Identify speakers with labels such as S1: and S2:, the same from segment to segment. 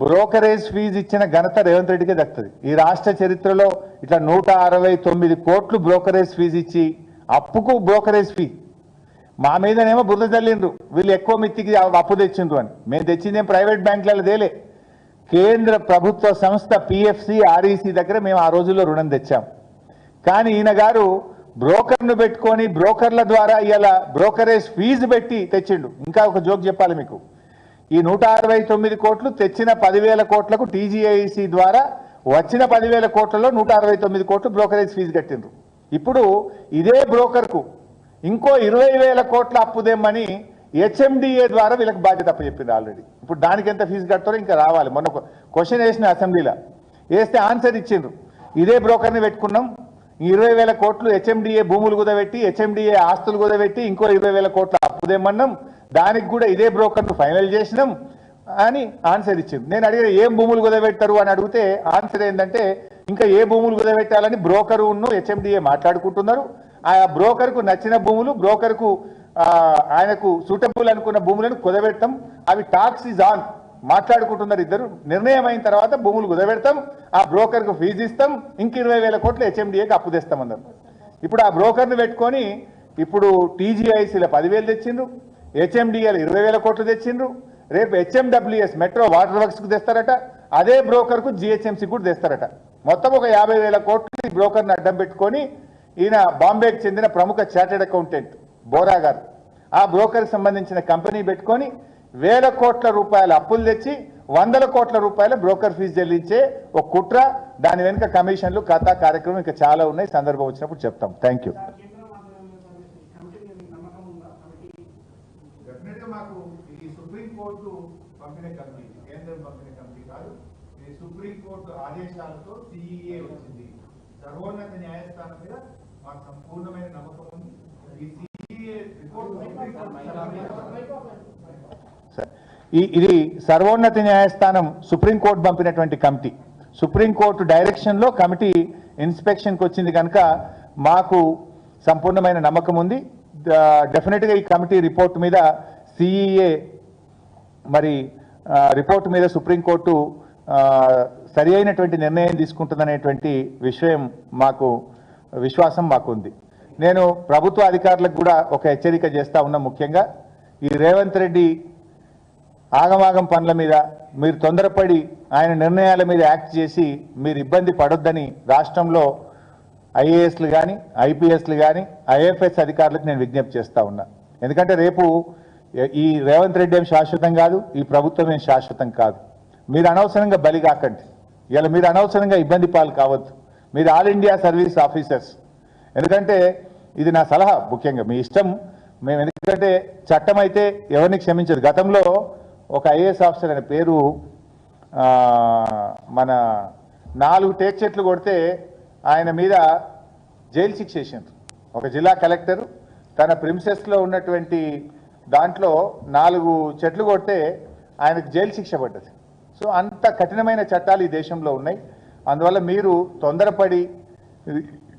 S1: Brokerage fee ఇచ్చిన ఘనత రేవంత్ రెడ్డికే దక్కుతుంది. ఈ రాష్ట్ర చరిత్రలో ఇట్లా 169 కోట్లు బ్రోకరేజ్ ఫీజు ఇచ్చి అప్పుకు బ్రోకరేజ్ ఫీ మా మీదనేమో బురద చల్లిండ్రు, వీళ్ళు ఎక్కువ మిత్తికి అప్పు తెచ్చిండ్రు అని. మేము తెచ్చిందేం ప్రైవేట్ బ్యాంకులలో తేలే, కేంద్ర ప్రభుత్వ సంస్థ పిఎఫ్సి ఆర్ఈసి దగ్గర మేము ఆ రోజుల్లో రుణం తెచ్చాం. కానీ ఈయన గారు బ్రోకర్ను పెట్టుకొని బ్రోకర్ల ద్వారా ఇలా బ్రోకరేజ్ ఫీజు పెట్టి తెచ్చిండు. ఇంకా ఒక జోక్ చెప్పాలి మీకు, ఈ 169 కోట్లు తెచ్చిన 10,000 కోట్లకు టీజీఐసి ద్వారా వచ్చిన 10,000 కోట్లలో 169 కోట్లు బ్రోకరేజ్ ఫీజు కట్టిండ్రు. ఇప్పుడు ఇదే బ్రోకర్కు ఇంకో 20,000 కోట్ల అప్పుదేమని హెచ్ఎండిఏ ద్వారా వీళ్ళకి బాధ్యత అప్పచెప్పింది ఆల్రెడీ. ఇప్పుడు దానికి ఎంత ఫీజు కట్టారో ఇంకా రావాలి. మొన్న క్వశ్చన్ వేసిన అసెంబ్లీలో వేస్తే ఆన్సర్ ఇచ్చిండ్రు, ఇదే బ్రోకర్ని పెట్టుకున్నాం, 20,000 కోట్లు హెచ్ఎండిఏ భూములు కుదబెట్టి హెచ్ఎండిఏ ఆస్తులు కుదబెట్టి ఇంకో 20,000 కోట్ల అప్పుదేమన్నాం, దానికి కూడా ఇదే బ్రోకర్ను ఫైనల్ చేసినాం అని ఆన్సర్ ఇచ్చింది. నేను అడిగిన ఏం భూములు కుదబెట్టారు అని అడిగితే ఆన్సర్ ఏంటంటే ఇంకా ఏ భూములు కుదబెట్టాలని బ్రోకరును హెచ్ఎండిఏ మాట్లాడుకుంటున్నారు. ఆ బ్రోకర్కు నచ్చిన భూములు, బ్రోకర్కు ఆయనకు సూటబుల్ అనుకున్న భూములను కుదబెడతాం, అవి టాక్స్ ఈజ్ ఆన్ మాట్లాడుకుంటున్నారు ఇద్దరు. నిర్ణయం అయిన తర్వాత భూములు కుదబెడతాం, ఆ బ్రోకర్కు ఫీజు ఇస్తాం, ఇంక 20,000 కోట్లు హెచ్ఎండిఏకి అప్పు తెస్తామన్నారు. ఇప్పుడు ఆ బ్రోకర్ను పెట్టుకొని ఇప్పుడు టీజీఐసీలో 10,000 తెచ్చిండ్రు, హెచ్ఎండిఏలో 20,000 కోట్లు తెచ్చిండ్రు, రేపు హెచ్ఎండబ్ల్యూఎస్ మెట్రో వాటర్ వర్క్స్కు తెస్తారట, అదే బ్రోకర్కు జిహెచ్ఎంసీ కూడా తెస్తారట. మొత్తం ఒక 50,000 కోట్లు ఈ బ్రోకర్ని అడ్డం పెట్టుకొని ఈయన బాంబేకి చెందిన ప్రముఖ చార్టెడ్ అకౌంటెంట్ బోరా గారు ఆ బ్రోకర్కి సంబంధించిన కంపెనీ పెట్టుకొని 1,000 కోట్ల రూపాయల అప్పులు తెచ్చి 100 కోట్ల రూపాయల బ్రోకర్ ఫీజు చెల్లించే ఒక కుట్ర, దాని వెనుక కమిషన్లు ఖాతా కార్యక్రమం ఇంకా చాలా ఉన్నాయి, సందర్భం వచ్చినప్పుడు చెప్తాం. Thank you.
S2: సుప్రీంకోర్టు పంపిన కమిటీ, కేంద్రం పంపిన కమిటీ కాదు, ఇది సుప్రీంకోర్టు ఆదేశాలతో సిఈఏ వచ్చింది. సర్వోన్నత న్యాయస్థానం మీద మాకు సంపూర్ణమైన నమ్మకం ఉంది. ఈ సిఈఏ రిపోర్ట్
S1: ఇది సర్వోన్నత న్యాయస్థానం సుప్రీంకోర్టు పంపినటువంటి కమిటీ, సుప్రీంకోర్టు డైరెక్షన్లో కమిటీ ఇన్స్పెక్షన్కి వచ్చింది కనుక మాకు సంపూర్ణమైన నమ్మకం ఉంది. డెఫినెట్గా ఈ కమిటీ రిపోర్ట్ మీద సిఈఏ మరి రిపోర్ట్ మీద సుప్రీంకోర్టు సరి అయినటువంటి నిర్ణయం తీసుకుంటుందనేటువంటి విశ్వాసం మాకుంది. నేను ప్రభుత్వ అధికారులకు కూడా ఒక హెచ్చరిక చేస్తా ఉన్నా. ముఖ్యంగా ఈ రేవంత్ రెడ్డి ఆగమాగం పనుల మీద మీరు తొందరపడి ఆయన నిర్ణయాల మీద యాక్ట్ చేసి మీరు ఇబ్బంది పడొద్దని రాష్ట్రంలో ఐఏఎస్లు కానీ ఐపీఎస్లు కానీ ఐఎఫ్ఎస్ అధికారులకు నేను విజ్ఞప్తి చేస్తా ఉన్నా. ఎందుకంటే రేపు ఈ రేవంత్ రెడ్డి ఏం శాశ్వతం కాదు, ఈ ప్రభుత్వం ఏం శాశ్వతం కాదు. మీరు అనవసరంగా బలి కాకండి, ఇలా మీరు అనవసరంగా ఇబ్బంది పాలు కావద్దు. మీరు ఆల్ ఇండియా సర్వీస్ ఆఫీసర్స్, ఎందుకంటే ఇది నా సలహా, ముఖ్యంగా మీ ఇష్టం. మేము ఎందుకంటే చట్టం అయితే ఎవరిని క్షమించదు. గతంలో ఒక ఐఏఎస్ ఆఫీసర్ అనే పేరు మన 4 టేక్ చెట్లు కొడితే ఆయన మీద జైలు శిక్ష వేసిండ్రు. ఒక జిల్లా కలెక్టర్ తన ప్రిమిసెస్లో ఉన్నటువంటి దాంట్లో 4 చెట్లు కొడితే ఆయనకు జైలు శిక్ష పడ్డది. సో అంత కఠినమైన చట్టాలు ఈ దేశంలో ఉన్నాయి. అందువల్ల మీరు తొందరపడి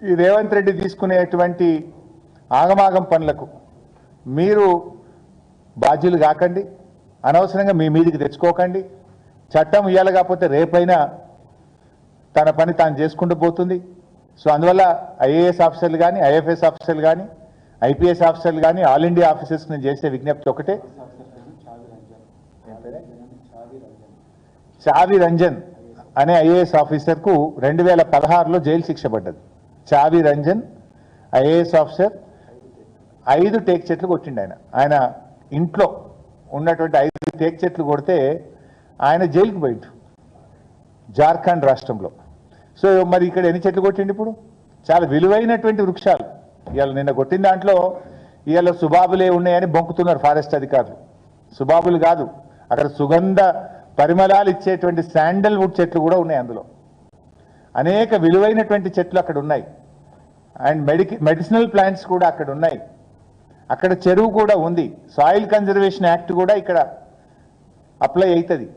S1: ఈ రేవంత్ రెడ్డి తీసుకునేటువంటి ఆగమాగం పనులకు మీరు బాధ్యులు కాకండి, అనవసరంగా మీ మీదికి తెచ్చుకోకండి. చట్టం ఇయ్యాల కాకపోతే రేపైనా తన పని తాను చేసుకుంటూ పోతుంది. సో అందువల్ల ఐఏఎస్ ఆఫీసర్లు కానీ ఐఎఫ్ఎస్ ఆఫీసర్లు కానీ ఐపీఎస్ ఆఫీసర్లు కానీ ఆల్ ఇండియా ఆఫీసర్స్ నేను చేసే విజ్ఞప్తి ఒకటే, చావి రంజన్ అనే ఐఏఎస్ ఆఫీసర్కు 2016లో జైలు శిక్ష పడ్డది. చావి రంజన్ ఐఏఎస్ ఆఫీసర్ 5 టేక్ చెట్లు కొట్టిండు. ఆయన ఇంట్లో ఉన్నటువంటి 5 టేక్ చెట్లు కొడితే ఆయన జైలుకి పోయిండు జార్ఖండ్ రాష్ట్రంలో. సో మరి ఇక్కడ ఎన్ని చెట్లు కొట్టిండు? ఇప్పుడు చాలా విలువైనటువంటి వృక్షాలు ఇవాళ నిన్న కొట్టిన దాంట్లో ఇవాళ సుబాబులే ఉన్నాయని బొంకుతున్నారు ఫారెస్ట్ అధికారులు. సుబాబులు కాదు, అక్కడ సుగంధ పరిమళాలు ఇచ్చేటువంటి శాండల్వుడ్ చెట్లు కూడా ఉన్నాయి. అందులో అనేక విలువైనటువంటి చెట్లు అక్కడ ఉన్నాయి. అండ్ మెడిసినల్ ప్లాంట్స్ కూడా అక్కడ ఉన్నాయి. అక్కడ చెరువు కూడా ఉంది. సాయిల్ కన్జర్వేషన్ యాక్ట్ కూడా ఇక్కడ అప్లై అవుతుంది.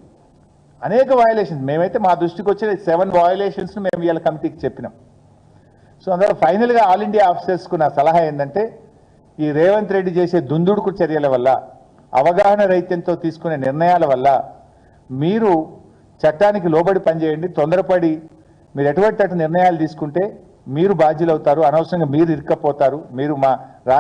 S1: అనేక వయలేషన్స్, మేమైతే మా దృష్టికి వచ్చిన 7 వయలేషన్స్ మేము ఇవాళ కమిటీకి చెప్పినాం. సో అందువల్ల ఫైనల్గా ఆల్ ఇండియా ఆఫీసర్స్కు నా సలహా ఏంటంటే, ఈ రేవంత్ రెడ్డి చేసే దుందుడుకు చర్యల వల్ల, అవగాహన రైత్యంతో తీసుకునే నిర్ణయాల వల్ల మీరు చట్టానికి లోబడి పనిచేయండి. తొందరపడి మీరు ఎటువంటి నిర్ణయాలు తీసుకుంటే మీరు బాధ్యులు అవుతారు, అనవసరంగా మీరు ఇరుక్కపోతారు. మీరు మా